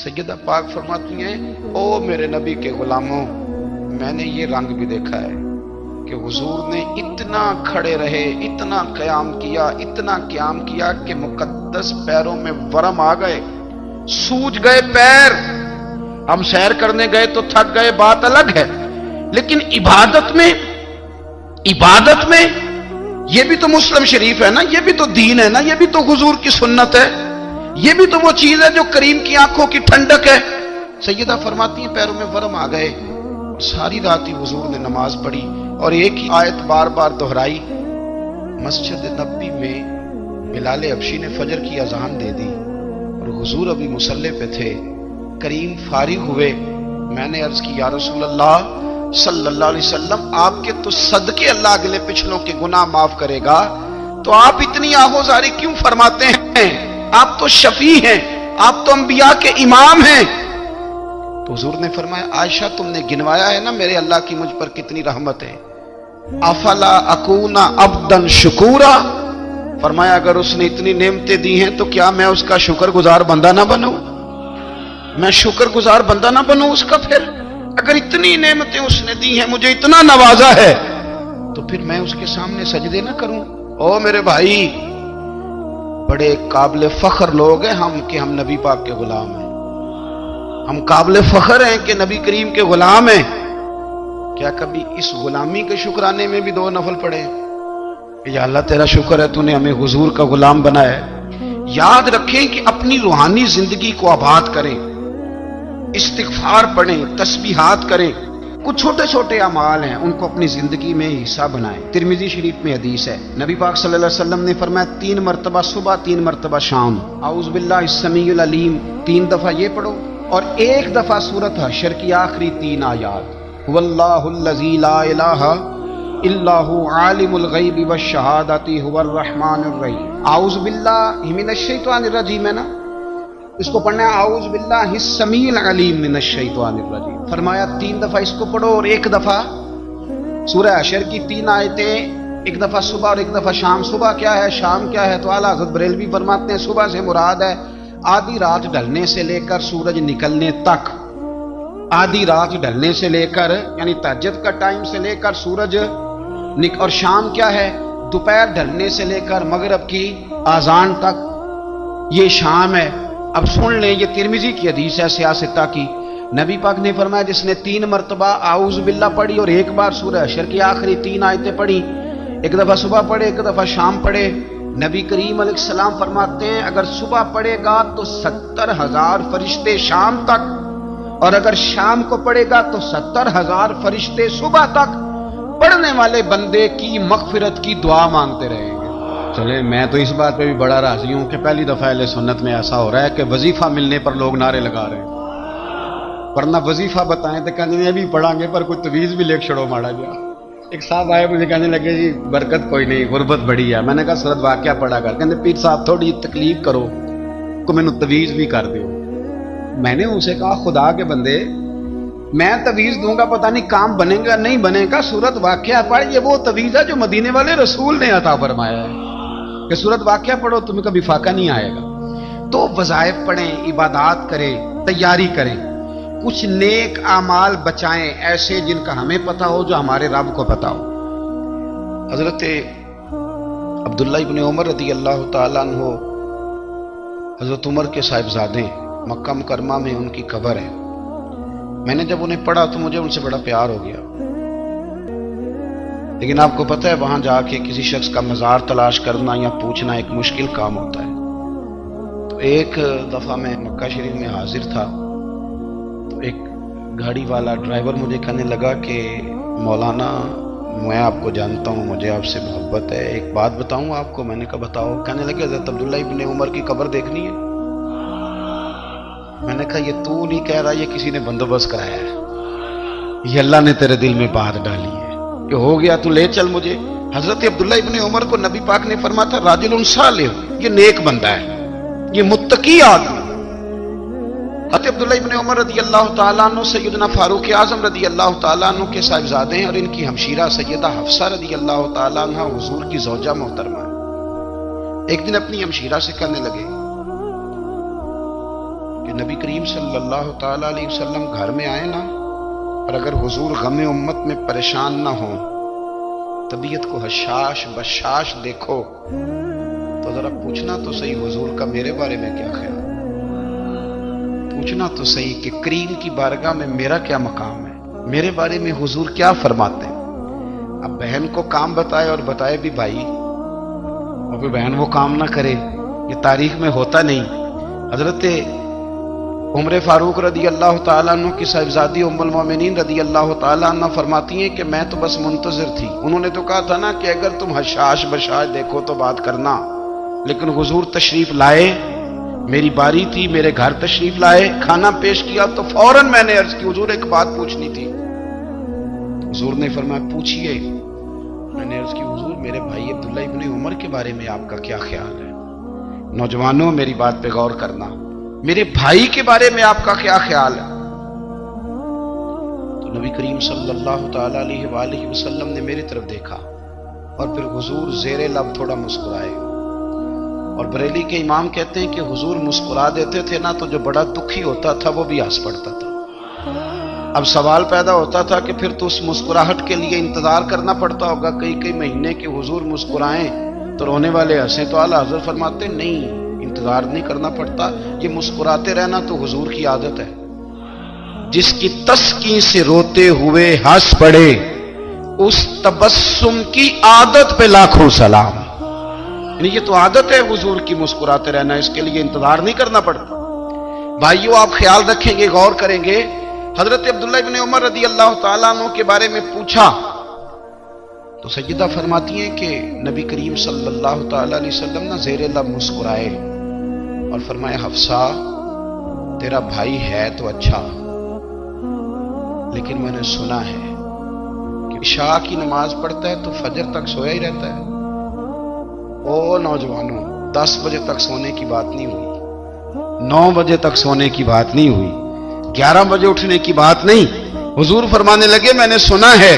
सैयदा पाक फरमाती हैं, ओ मेरे नबी के गुलामों, मैंने ये रंग भी देखा है कि हुजूर ने इतना खड़े रहे, इतना क़याम किया, इतना क़याम किया कि मुकद्दस पैरों में वरम आ गए, सूज गए पैर। हम सैर करने गए तो थक गए, बात अलग है, लेकिन इबादत में ये भी तो मुस्लिम शरीफ है ना, ये भी तो दीन है ना, ये भी तो हुजूर की सुन्नत है, ये भी तो वो चीज है जो करीम की आंखों की ठंडक है। सैयदा फरमाती हैं पैरों में वरम आ गए। सारी रात ही हुजूर ने नमाज पढ़ी और एक ही आयत बार बार दोहराई। मस्जिद नबी में बिलाल हबशी ने फजर की अजान दे दी और हुजूर अभी मुसल्ले पे थे। करीम फारिग हुए, मैंने अर्ज की या रसूल अल्लाह सल्लल्लाहु अलैहि वसल्लम, आपके तो सदके अल्लाह अगले पिछलों के गुनाह माफ करेगा, तो आप इतनी आहोजारी क्यों फरमाते हैं? आप तो शफी हैं, आप तो अंबिया के इमाम हैं। तो हुजूर ने फरमाया, आयशा तुमने गिनवाया है ना मेरे अल्लाह की मुझ पर कितनी रहमत है। अफला अकूना अब्दन शुकूरा, फरमाया अगर उसने इतनी नेमतें दी हैं तो क्या मैं उसका शुक्रगुजार बंदा ना बनूं? मैं शुक्रगुजार बंदा ना बनूं उसका? फिर अगर इतनी नेमतें उसने दी हैं, मुझे इतना नवाजा है, तो फिर मैं उसके सामने सजदे ना करूं? ओ मेरे भाई, बड़े काबिल फख्र लोग हैं हम कि हम नबी पाक के गुलाम हैं। हम काबिल फख्र हैं कि नबी करीम के गुलाम हैं। क्या कभी इस गुलामी के शुक्राने में भी दो नफल पढ़े? या अल्लाह तेरा शुक्र है तूने हमें हुजूर का गुलाम बनाया है। याद रखें कि अपनी रूहानी जिंदगी को आबाद करें, इस्तिगफार पढ़ें, तस्बीहात करें। कुछ छोटे छोटे अमाल हैं, उनको अपनी जिंदगी में हिस्सा बनाएं। तिरमिजी शरीफ में हदीस है, नबी पाक सल्लल्लाहु अलैहि वसल्लम ने फरमाया 3 मरतबा सुबह, 3 मरतबा शाम औज़ु बिल्लाहिस समीउल अलीम 3 दफा ये पढ़ो और 1 दफा सूरत हशर की आखिरी 3 आयात, वल्लाहुल्लज़ी ला इलाहा इल्लाहु आलिमुल गैबि वश्शहादति हुवर रहमानुर रहीम। औज़ु बिल्लाहि मिनश शैतानिर रजीम है ना, इसको पढ़ना है औज़ु बिल्लाहिस समीउल अलीम मिनश शैतानिर रजीम। फरमाया 3 दफा इसको पढ़ो और 1 दफा सूरह हशर की 3 आयतें, 1 दफा सुबह और 1 दफा शाम। सुबह क्या है, शाम क्या है? तो आला हज़रत बरेलवी फरमाते हैं सुबह से मुराद है आधी रात ढलने से लेकर सूरज निकलने तक। आधी रात ढलने से लेकर यानी तहज्जुद का टाइम से लेकर सूरज और शाम क्या है? दोपहर ढलने से लेकर मगरिब की आजान तक, ये शाम है। अब सुन लें, ये तिरमिजी की हदीस है सियासता की। नबी पाक ने फरमाया जिसने 3 मरतबा आऊज़ बिल्लाह पढ़ी और 1 बार सूरह हशर की आखिरी 3 आयतें पढ़ी, 1 दफा सुबह पढ़े, 1 दफा शाम पढ़े। नबी करीम अलैहिस्सलाम फरमाते हैं अगर सुबह पढ़ेगा तो 70,000 फरिश्ते शाम तक, और अगर शाम को पढ़ेगा तो 70,000 फरिश्ते सुबह तक पढ़ने वाले बंदे की मगफिरत की दुआ मांगते रहेंगे। चले, मैं तो इस बात पे भी बड़ा राजी हूं कि पहली दफा अहले सुन्नत में ऐसा हो रहा है कि वजीफा मिलने पर लोग नारे लगा रहे हैं, वरना वजीफा बताएं तो कहने भी पढ़ांगे पर कोई तवीज भी लेके छड़ो माड़ा गया। एक साहब आए, मुझे कहने लगे जी बरकत कोई नहीं, गुरबत बड़ी है। मैंने कहा सूरत वाक़या पढ़ा कर। कहते पीर साहब थोड़ी तकलीफ करो को मैनू तवीज भी कर दो। मैंने उनसे कहा खुदा के बंदे, मैं तवीज दूंगा पता नहीं काम बनेगा नहीं बनेगा, सूरत वाक़या पढ़। ये वो तवीज है जो मदीने वाले रसूल ने अता फरमाया है कि सूरत वाक़या पढ़ो तुम्हें कभी फाका नहीं आएगा। तो वज़ाइफ पढ़ें, इबादत करें, तैयारी करें, कुछ नेक आमाल बचाएं ऐसे जिनका हमें पता हो, जो हमारे रब को पता हो। हजरत अब्दुल्ला इब्न उमर रज़ी अल्लाह ताला अन्हु, हजरत उमर के साहिबजादे, मक्का मुकरमा में उनकी कब्र है। मैंने जब उन्हें पढ़ा तो मुझे उनसे बड़ा प्यार हो गया, लेकिन आपको पता है वहां जाके किसी शख्स का मजार तलाश करना या पूछना एक मुश्किल काम होता है। तो एक दफा मैं मक्का शरीफ में हाजिर था, तो एक गाड़ी वाला ड्राइवर मुझे कहने लगा कि मौलाना मैं आपको जानता हूँ, मुझे आपसे मोहब्बत है, एक बात बताऊँ आपको। मैंने कहा बताओ। कहने लगे हज़रत अब्दुल्ला इब्न उमर की कब्र देखनी है। मैंने कहा ये तू नहीं कह रहा, ये किसी ने बंदोबस्त कराया है, ये अल्लाह ने तेरे दिल में बात डाली है कि हो गया तू ले चल मुझे। हजरत अब्दुल्ला इब्न उमर को नबी पाक ने फरमाया था राजुलुन सालिह, ये नेक बंदा है, ये मुत्तकी आदमी। हजरत अब्दुल्ला इब्न उमर रज़ी अल्लाह ताला अन्हु सैयदना फारूक आज़म रज़ी अल्लाह ताला अन्हु के साहिबजादे हैं और इनकी हमशीरा सैयदा हफ्सा रज़ी अल्लाह ताला अन्हा हुजूर की ज़ौजा मोहतरमा है। एक दिन अपनी हमशीरा से कहने लगे کہ نبی کریم صلی اللہ تعالی علیہ وسلم گھر میں آئے نا، اور اگر حضور غم امت میں پریشان نہ ہوں، طبیعت کو حشاش بشاش دیکھو، تو ذرا پوچھنا تو صحیح حضور کا میرے بارے میں کیا خیال، پوچھنا تو صحیح کہ کریم کی بارگاہ میں میرا کیا مقام ہے، میرے بارے میں حضور کیا فرماتے ہیں۔ اب بہن کو کام بتائے، اور بتائے بھی بھائی، اور کوئی بہن وہ کام نہ کرے، یہ تاریخ میں ہوتا نہیں۔ حضرت عمر فاروق رضی اللہ تعالیٰ عنہ کی صاحبزادی ام المومنین رضی اللہ تعالیٰ عنہ فرماتی ہیں کہ میں تو بس منتظر تھی، انہوں نے تو کہا تھا نا کہ اگر تم حشاش بشاش دیکھو تو بات کرنا، لیکن حضور تشریف لائے، میری باری تھی، میرے گھر تشریف لائے، کھانا پیش کیا تو فوراً میں نے عرض کی حضور ایک بات پوچھنی تھی۔ حضور نے فرمایا پوچھئے۔ میں نے عرض کی حضور میرے بھائی عبداللہ ابن عمر کے بارے میں آپ کا کیا خیال ہے؟ نوجوانوں میری بات پہ غور کرنا، میرے بھائی کے بارے میں آپ کا کیا خیال ہے؟ تو نبی کریم صلی اللہ تعالی علیہ وآلہ وسلم نے میری طرف دیکھا، اور پھر حضور زیر لب تھوڑا مسکرائے، اور بریلی کے امام کہتے ہیں کہ حضور مسکرا دیتے تھے نا تو جو بڑا دکھی ہوتا تھا وہ بھی ہنس پڑتا تھا۔ اب سوال پیدا ہوتا تھا کہ پھر تو اس مسکراہٹ کے لیے انتظار کرنا پڑتا ہوگا کئی مہینے کہ حضور مسکرائیں تو رونے والے ہنسیں، تو اعلیٰ حضرت فرماتے نہیں، انتظار نہیں کرنا پڑتا، یہ مسکراتے رہنا تو حضور کی عادت ہے۔ جس کی تسکین سے روتے ہوئے ہنس پڑے، اس تبسم کی عادت پہ لاکھوں سلام۔ یعنی یہ تو عادت ہے حضور کی مسکراتے رہنا، اس کے لیے انتظار نہیں کرنا پڑتا۔ بھائیو آپ خیال رکھیں گے، غور کریں گے، حضرت عبداللہ ابن عمر رضی اللہ تعالیٰ عنہ کے بارے میں پوچھا تو سیدہ فرماتی ہیں کہ نبی کریم صلی اللہ تعالیٰ علیہ وسلم نے زیر لب مسکرائے اور فرمایا حفصہ تیرا بھائی ہے تو اچھا، لیکن میں نے سنا ہے کہ عشاء کی نماز پڑھتا ہے تو فجر تک سویا ہی رہتا ہے۔ او نوجوانوں، 10 بجے تک سونے کی بات نہیں ہوئی، 9 بجے تک سونے کی بات نہیں ہوئی، 11 بجے اٹھنے کی بات نہیں۔ حضور فرمانے لگے میں نے سنا ہے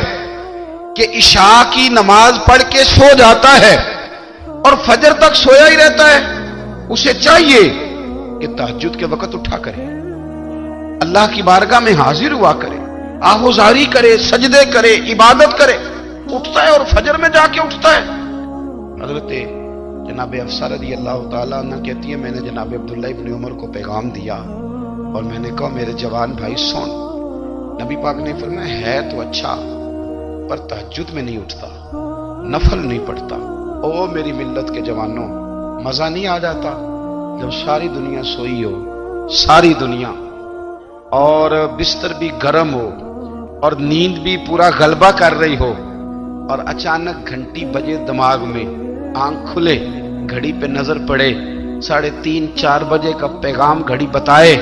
کہ عشاء کی نماز پڑھ کے سو جاتا ہے اور فجر تک سویا ہی رہتا ہے، اسے چاہیے کہ تہجد کے وقت اٹھا کرے، اللہ کی بارگاہ میں حاضر ہوا کرے، آہوزاری کرے، سجدے کرے، عبادت کرے، اٹھتا ہے اور فجر میں جا کے اٹھتا ہے۔ حضرت جناب حفصہ رضی اللہ تعالیٰ عنہ کہتی ہے میں نے جناب عبداللہ ابن عمر کو پیغام دیا اور میں نے کہا میرے جوان بھائی سن، نبی پاک نے فرمایا ہے تو اچھا پر تہجد میں نہیں اٹھتا، نفل نہیں پڑھتا۔ او میری ملت کے جوانوں، مزہ نہیں آ جاتا جب ساری دنیا سوئی ہو، ساری دنیا، اور بستر بھی گرم ہو اور نیند بھی پورا غلبہ کر رہی ہو، اور اچانک گھنٹی بجے دماغ میں، آنکھ کھلے، گھڑی پہ نظر پڑے، 3:30 4 بجے کا پیغام گھڑی بتائے،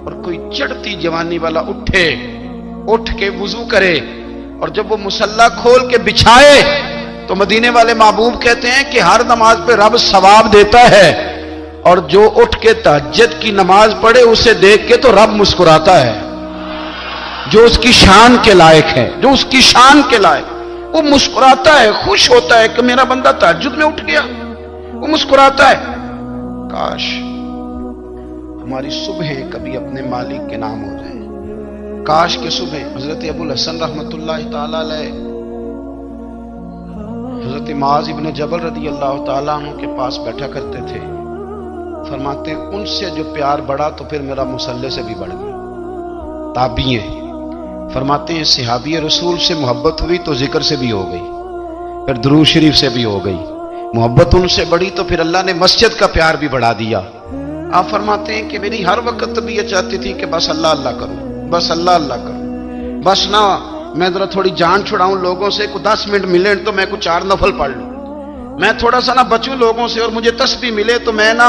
اور کوئی چڑھتی جوانی والا اٹھ کے وضو کرے، اور جب وہ مصلی کھول کے بچھائے تو مدینے والے محبوب کہتے ہیں کہ ہر نماز پہ رب ثواب دیتا ہے، اور جو اٹھ کے تہجد کی نماز پڑھے اسے دیکھ کے تو رب مسکراتا ہے، جو اس کی شان کے لائق ہے، جو اس کی شان کے لائق، وہ مسکراتا ہے، خوش ہوتا ہے کہ میرا بندہ تہجد میں اٹھ گیا، وہ مسکراتا ہے۔ کاش ہماری صبحیں کبھی اپنے مالک کے نام ہو جائیں، کاش کہ صبح حضرت ابو الحسن رحمۃ اللہ تعالی علیہ حضرت معاذ ابن جبل رضی اللہ تعالیٰ عنہ کے پاس بیٹھا کرتے تھے، فرماتے ہیں ان سے جو پیار بڑھا تو پھر میرا مصلی سے بھی بڑھ گیا۔ تابعی ہیں، فرماتے ہیں صحابی رسول سے محبت ہوئی تو ذکر سے بھی ہو گئی، پھر درود شریف سے بھی ہو گئی، محبت ان سے بڑھی تو پھر اللہ نے مسجد کا پیار بھی بڑھا دیا۔ آپ فرماتے ہیں کہ میری ہر وقت طبیعت چاہتی تھی کہ بس اللہ اللہ کروں، بس اللہ اللہ کروں، بس نہ میں ذرا تھوڑی جان چھڑاؤں لوگوں سے، کو 10 منٹ ملے تو میں کو 4 نفل پڑھ لوں، میں تھوڑا سا نہ بچوں لوگوں سے، اور مجھے تسبیح ملے تو میں نہ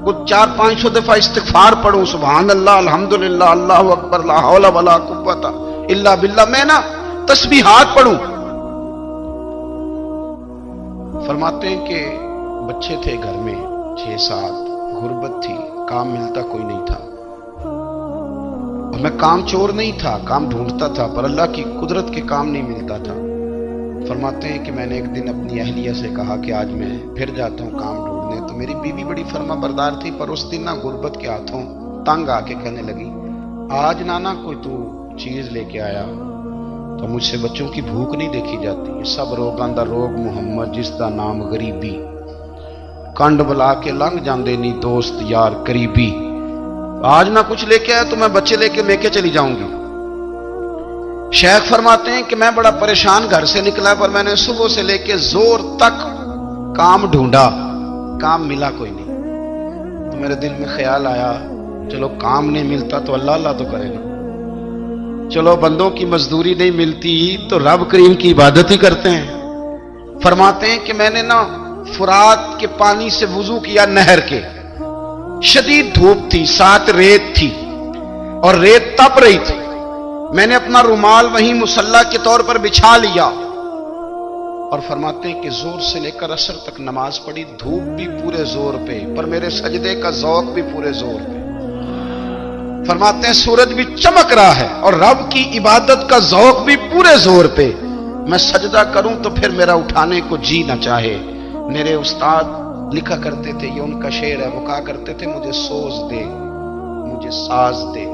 400-500 دفعہ استغفار پڑھوں، سبحان اللہ، الحمدللہ، اللہ اکبر، لا حول ولا قوت الا باللہ، میں نہ تسبیحات پڑھوں۔ فرماتے ہیں کہ بچے تھے گھر میں 6-7، غربت تھی، کام ملتا کوئی نہیں تھا، اور میں کام چور نہیں تھا، کام ڈھونڈتا تھا، پر اللہ کی قدرت کے کام نہیں ملتا تھا۔ فرماتے ہیں کہ میں نے ایک دن اپنی اہلیہ سے کہا کہ آج میں پھر جاتا ہوں کام ڈھونڈنے، تو میری بیوی بڑی فرما بردار تھی، پر اس دن نہ غربت کے ہاتھوں तंग आके कहने लगी, आज नाना कोई तू चीज लेके आया तो मुझसे बच्चों की भूख नहीं देखी जाती। सब रोगां दा रोग मुहम्मद, जिसका नाम गरीबी, कंड बुला के लंघ जाते नहीं दोस्त यार करीबी। आज ना कुछ लेके आया तो मैं बच्चे लेके चली जाऊंगी। शेख फरमाते हैं कि मैं बड़ा परेशान घर से निकला, पर मैंने सुबह से लेके जोर तक काम ढूंढा, काम मिला कोई नहीं। तो मेरे दिल में ख्याल आया, चलो काम नहीं मिलता तो अल्लाह अल्लाह तो करेगा, चलो बंदों की मजदूरी नहीं मिलती तो रब करीम की इबादत ही करते हैं। फरमाते हैं कि मैंने ना फुरात के पानी से वुजू किया, नहर के, शदीद धूप थी, साथ रेत थी और रेत तप रही थी। मैंने अपना रुमाल वहीं मुसल्ला के तौर पर बिछा लिया और फरमाते हैं कि जोर से लेकर असर तक नमाज पढ़ी, धूप भी पूरे जोर पे, पर मेरे सजदे का ज़ौक़ भी पूरे जोर पे। फरमाते हैं सूरज भी चमक रहा है और रब की इबादत का ज़ौक़ भी पूरे जोर पे। मैं सजदा करूं तो फिर मेरा उठाने को जी न चाहे। मेरे उस्ताद लिखा करते थे, ये उनका शेर है, वो कहा करते थे, मुझे सोज दे, मुझे साज दे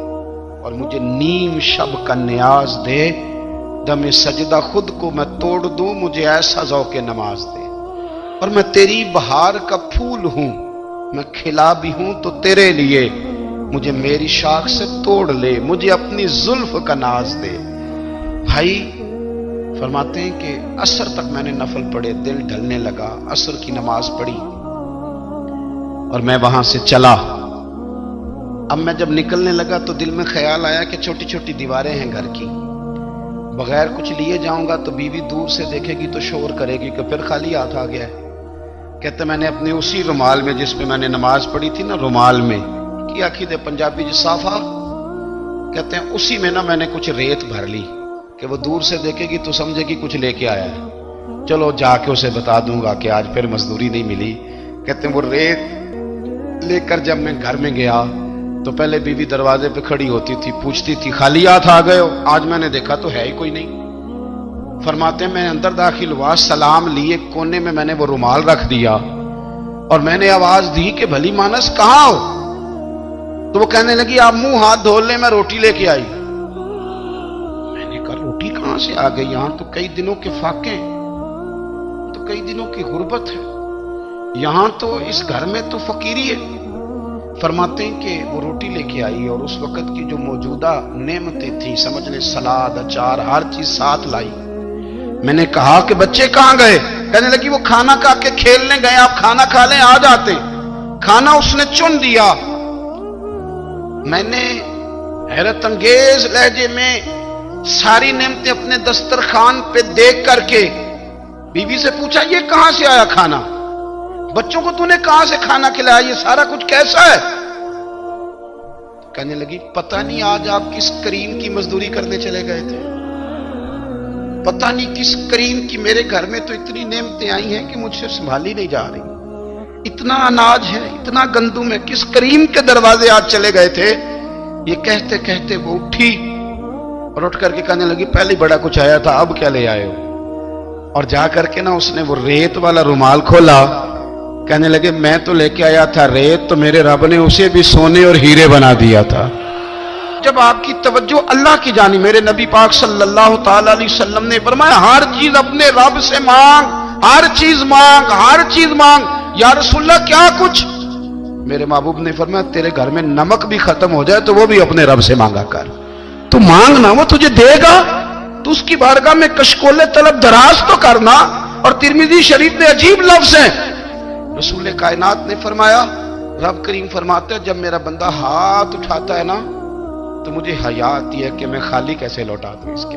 और मुझे नीम शब का न्याज दे, दमे सजदा खुद को मैं तोड़ दूं, मुझे ऐसा ज़ौक़े नमाज दे। और मैं तेरी बहार का फूल हूं, मैं खिला भी हूं तो तेरे लिए, मुझे मेरी शाख से तोड़ ले, मुझे अपनी जुल्फ का नाज दे। भाई फरमाते हैं कि असर तक मैंने नफल पढ़े, दिल ढलने लगा, असर की नमाज पढ़ी और मैं वहां से चला। अब मैं जब निकलने लगा तो दिल में ख्याल आया कि छोटी छोटी दीवारें हैं घर की, बगैर कुछ लिए जाऊंगा तो बीवी दूर से देखेगी तो शोर करेगी कि फिर खाली हाथ आ गया है। कहते मैंने अपने उसी रुमाल में जिसमें मैंने नमाज पढ़ी थी ना, रुमाल में की आखी दे पंजाबी जिसाफा कहते हैं, उसी में ना मैंने कुछ रेत भर ली कि वो दूर से देखेगी तो समझेगी कुछ लेके आया है। चलो जाके उसे बता दूंगा कि आज फिर मजदूरी नहीं मिली। कहते हैं वो रेत लेकर जब मैं घर में गया तो पहले बीवी दरवाजे पे खड़ी होती थी, पूछती थी खाली हाथ आ गए हो? आज मैंने देखा तो है ही कोई नहीं। फरमाते हैं मैं अंदर दाखिल हुआ, सलाम लिए, कोने में मैंने वो रुमाल रख दिया और मैंने आवाज दी कि भली मानस कहां हो? तो वो कहने लगी आप मुंह हाथ धो ले, मैं रोटी लेके आई। मैंने कहा रोटी कहां से आ गई? यहां तो कई दिनों के फाके, तो कई दिनों की गुर्बत है, यहां तो इस घर में तो फकीरी है। फरमाते हैं कि वो रोटी लेके आई और उस वक्त की जो मौजूदा नेमतें थी, समझ ले सलाद, अचार, हर चीज साथ लाई। मैंने कहा कि बच्चे कहां गए? कहने लगी वो खाना खा के खेलने गए, आप खाना खा लें आ जाते। खाना उसने चुन दिया। मैंने हैरत अंगेज लहजे में सारी नेमतें अपने दस्तरखान पे देख करके बीवी से पूछा ये कहां से आया खाना? बच्चों को तूने कहां से खाना खिलाया? ये सारा कुछ कैसा है? कहने लगी पता नहीं आज आप किस करीम की मजदूरी करने चले गए थे, पता नहीं किस करीम की, मेरे घर में तो इतनी नेमतें आई हैं कि मुझसे संभाली नहीं जा रही, इतना अनाज है, इतना गंदुम है, किस करीम के दरवाजे आज चले गए थे? ये कहते कहते वो उठी और उठ करके कहने लगी पहले बड़ा कुछ आया था, अब क्या ले आए हो? और जा करके ना उसने वो रेत वाला रुमाल खोला। कहने लगे मैं तो लेके आया था रेत, तो मेरे रब ने उसे भी सोने और हीरे बना दिया था। जब आपकी तवज्जो अल्लाह की जानी, मेरे नबी पाक सल्लल्लाहु ताला अलैहि वसल्लम ने फरमाया हर चीज अपने रब से मांग, हर चीज मांग, हर चीज मांग। या रसूलल्लाह क्या कुछ? मेरे महबूब ने फरमाया तेरे घर में नमक भी खत्म हो जाए तो वो भी अपने रब से मांगा कर, तू मांग ना, वो तुझे देगा, तो उसकी बारगाह में कशकोले तलब दराज तो करना। और तिरमिजी शरीफ में अजीब लफ्ज है, रसूल कायनात ने फरमाया, रब करीम फरमाते जब मेरा बंदा हाथ उठाता है ना तो मुझे हया आती है कि मैं खाली कैसे लौटा दूं इसके।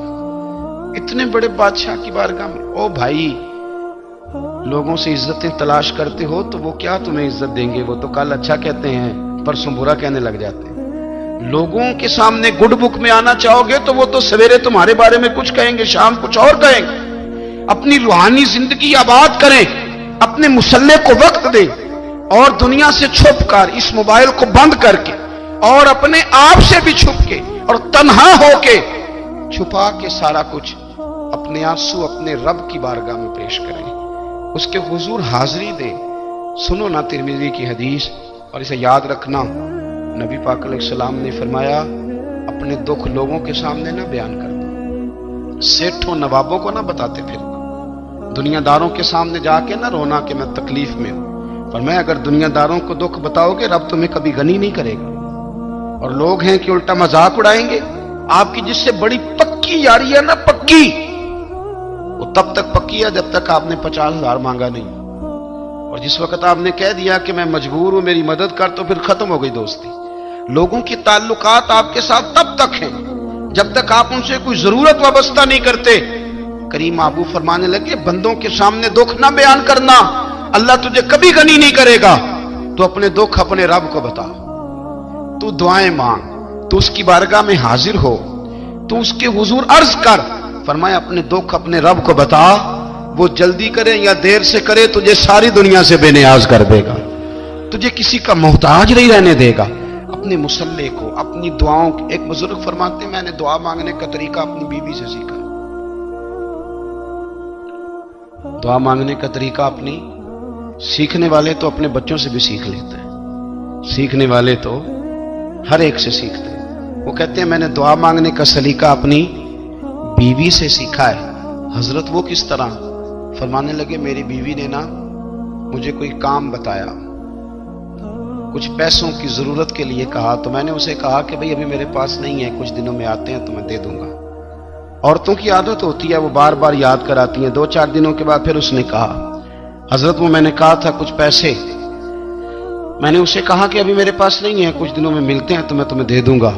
इतने बड़े बादशाह की बारगाह में, ओ भाई लोगों से इज्जतें तलाश करते हो तो वो क्या तुम्हें इज्जत देंगे? वो तो कल अच्छा कहते हैं परसों बुरा कहने लग जाते हैं। लोगों के सामने गुड बुक में आना चाहोगे तो वो तो सवेरे तुम्हारे बारे में कुछ कहेंगे, शाम कुछ और कहेंगे। अपनी रूहानी जिंदगी आबाद करें, अपने मुसल्ले को वक्त दें और दुनिया से छुप कर, इस मोबाइल को बंद करके और अपने आप से भी छुप के और तन्हा होके छुपा के सारा कुछ अपने आंसू अपने रब की बारगाह में पेश करें, उसके हुजूर हाजिरी दें। सुनो ना तिरमिज़ी की हदीस और इसे याद रखना, नबी पाक अलैहिस्सलाम ने फरमाया, अपने दुख लोगों के सामने ना बयान करना, सेठों नवाबों को ना बताते फिरना, दुनियादारों के सामने जाके ना रोना कि मैं तकलीफ में हूं। फरमाया अगर दुनियादारों को दुख बताओगे रब तुम्हें कभी गनी नहीं करेगा। और लोग हैं कि उल्टा मजाक उड़ाएंगे। आपकी जिससे बड़ी पक्की यारी है ना, पक्की, वो तब तक पक्की है जब तक आपने 50,000 मांगा नहीं। और जिस वक्त आपने कह दिया कि मैं मजबूर हूं मेरी मदद कर, तो फिर खत्म हो गई दोस्ती। लोगों की ताल्लुकात आपके साथ तब तक हैं जब तक आप उनसे कोई जरूरत वाबस्ता नहीं करते। करीम आबू फरमाने लगे, बंदों के सामने दुख ना बयान करना, अल्लाह तुझे कभी गनी नहीं करेगा। तो अपने दुख अपने रब को बता, तू दुआएं मांग, तू उसकी बारगाह में हाजिर हो, तू उसके हुजूर अर्ज कर। फरमाया अपने दुख अपने रब को बता, वो जल्दी करे या देर से करे तुझे सारी दुनिया से बेनियाज कर देगा, तुझे किसी का मोहताज नहीं रहने देगा। अपने मुसल्ले को, अपनी दुआओं, एक बुजुर्ग फरमाते मैंने दुआ मांगने का तरीका अपनी बीवी से सीखा। दुआ मांगने का तरीका अपनी, सीखने वाले तो अपने बच्चों से भी सीख लेते हैं, सीखने वाले तो हर एक से सीखते हैं। वो कहते हैं मैंने दुआ मांगने का सलीका अपनी बीवी से सीखा है। हजरत वो किस तरह? फरमाने लगे मेरी बीवी ने ना मुझे कोई काम बताया, कुछ पैसों की जरूरत के लिए कहा, तो मैंने उसे कहा कि भाई अभी मेरे पास नहीं है, कुछ दिनों में आते हैं तो मैं दे दूंगा। औरतों की आदत होती है, वो बार बार याद कराती हैं। 2-4 दिनों के बाद फिर उसने कहा हजरत वो मैंने कहा था कुछ पैसे, मैंने उसे कहा कि अभी मेरे पास नहीं है, कुछ दिनों में मिलते हैं तो मैं तुम्हें दे दूंगा।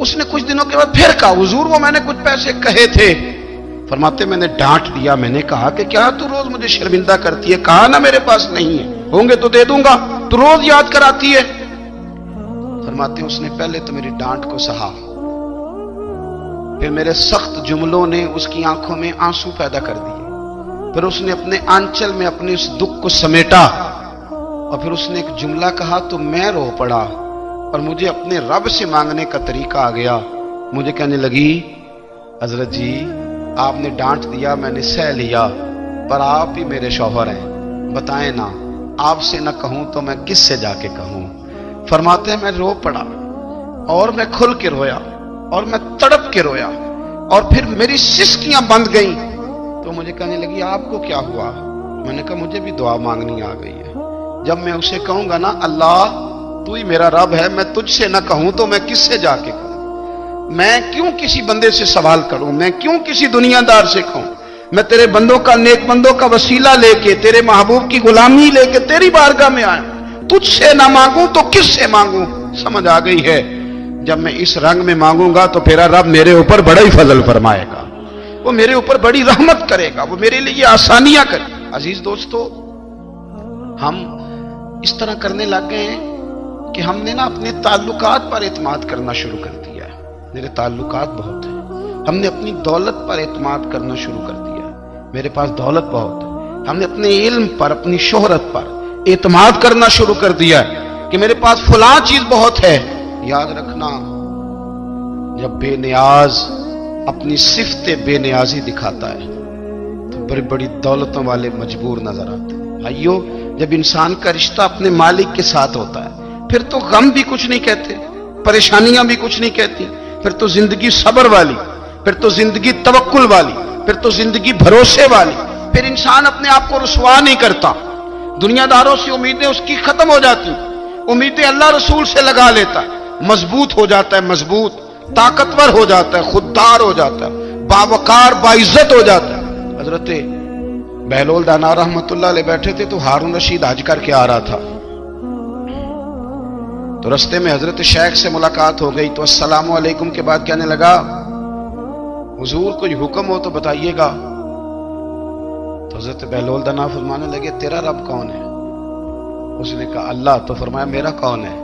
उसने कुछ दिनों के बाद फिर कहा हुजूर वो मैंने कुछ पैसे कहे थे। फरमाते मैंने डांट दिया, मैंने कहा कि क्या तू रोज मुझे शर्मिंदा करती है, कहा ना मेरे पास नहीं है, होंगे तो दे दूंगा, तू रोज याद कराती है। फरमाते उसने पहले तो मेरी डांट को सहा, फिर मेरे सख्त जुमलों ने उसकी आंखों में आंसू पैदा कर दिए, फिर उसने अपने आंचल में अपने उस दुख को समेटा, और फिर उसने एक जुमला कहा तो मैं रो पड़ा और मुझे अपने रब से मांगने का तरीका आ गया। मुझे कहने लगी हजरत जी आपने डांट दिया, मैंने सह लिया, पर आप ही मेरे शौहर हैं, बताएं ना, आपसे ना कहूं तो मैं किससे जाके कहूं। फरमाते हैं मैं रो पड़ा और मैं खुल के रोया और मैं तड़प के रोया और फिर मेरी सिसकियां बंद गईं। तो मुझे कहने लगी आपको क्या हुआ? मैंने कहा मुझे भी दुआ मांगनी आ गई है। जब मैं उसे कहूंगा ना अल्लाह तू ही मेरा रब है, मैं तुझसे ना कहूं तो मैं किससे जाके कहूं, मैं क्यों किसी बंदे से सवाल करूं, मैं क्यों किसी दुनियादार से कहूं, मैं तेरे बंदों का, नेक बंदों का वसीला लेके, तेरे महबूब की गुलामी लेके तेरी बारगाह में आया, तुझसे ना मांगूं तो किससे मांगूं। समझ आ गई है, जब मैं इस रंग में मांगूंगा तो मेरा रब मेरे ऊपर बड़ा ही फजल फरमाएगा, वो मेरे ऊपर बड़ी रहमत करेगा, वो मेरे लिए आसानियां करे। अजीज दोस्तों, हम इस तरह करने लग गए हैं कि हमने ना अपने ताल्लुकात पर एतमाद करना शुरू कर दिया है। मेरे ताल्लुकात बहुत हैं, हमने अपनी दौलत पर एतमाद करना शुरू कर दिया है, मेरे पास दौलत बहुत है। हमने अपने इल्म पर, अपनी शोहरत पर एतमाद करना शुरू कर दिया है कि मेरे पास फलां चीज बहुत है। याद रखना, जब बेनियाज अपनी सिफ्ते बेनियाजी दिखाता है तो बड़ी बड़ी दौलतों वाले मजबूर नजर आते हैं। भाइयों, जब इंसान का रिश्ता अपने मालिक के साथ होता है फिर तो गम भी कुछ नहीं कहते, परेशानियां भी कुछ नहीं कहती, फिर तो जिंदगी सब्र वाली, फिर तो जिंदगी तवक्कुल वाली, फिर तो जिंदगी भरोसे वाली। फिर इंसान अपने आप को रुसवा नहीं करता, दुनियादारों से उम्मीदें उसकी खत्म हो जाती, उम्मीदें अल्लाह रसूल से लगा लेता है, मजबूत हो जाता है, मजबूत, ताकतवर हो जाता है, खुददार हो जाता है, बावकार बाइज्जत हो जाता है। हजरत बहलोल दाना रहमतुल्लाह अलैह बैठे थे तो हारून रशीद हज करके आ रहा था, तो रस्ते में हजरत शेख से मुलाकात हो गई। तो अस्सलामु अलैकुम के बाद कहने लगा हुजूर कोई हुक्म हो तो बताइएगा। तो हजरत बहलोल दाना फरमाने लगे तेरा रब कौन है? उसने कहा अल्लाह। तो फरमाया मेरा कौन है?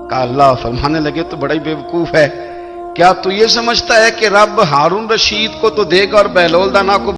कहा अल्लाह। फरमाने लगे तो बड़ा ही बेवकूफ है, क्या तू ये समझता है कि रब हारून रशीद को तो देगा और बहलोल दाना को